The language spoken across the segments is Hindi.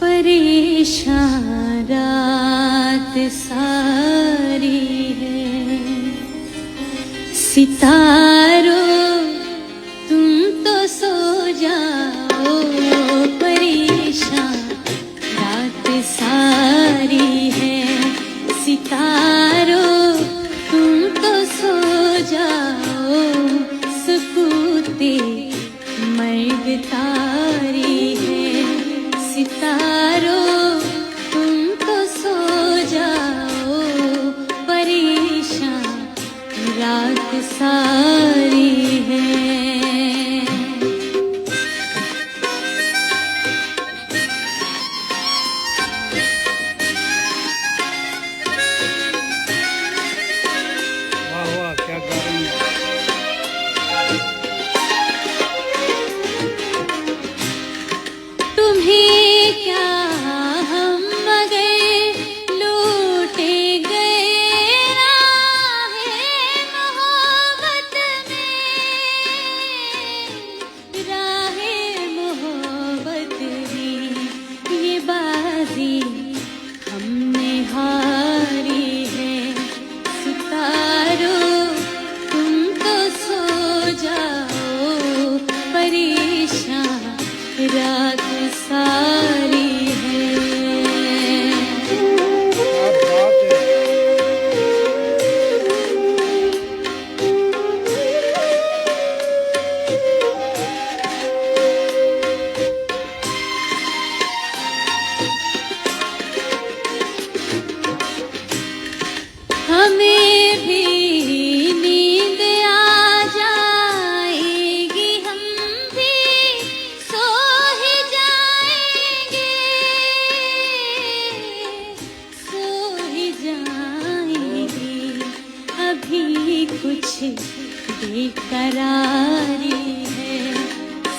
परेशान रात सारी है, सितारों तुम तो सो जाओ। परेशान रात सारी है, सितारों तुम तो सो जाओ। सकूते मर्ग तारी है, सितारों तुम तो सो जाओ। परेशान रात सारी है। वाह वाह, क्या गा रही है। तुम्हें क्या हम मगर लूटे गए राहे मोहब्बत में, राहे मोहब्बत में। ये बाजी हमने हारी है, सितारों तुम तो सो जाओ। परेशान रात सारी है। क्या बात है। हमें भी नींद आ जाएगी, हम भी सो ही जाएंगे, सो ही जाएंगे। अभी कुछ बेकरारी है,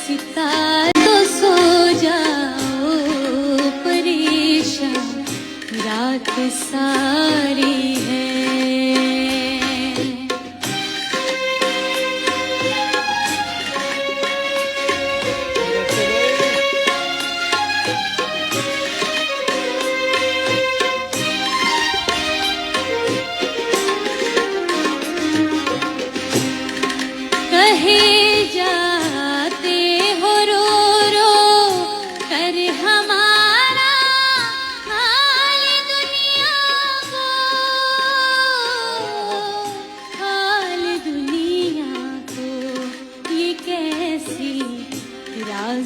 सितारों तो सो जाओ। परेशान रात सारी है।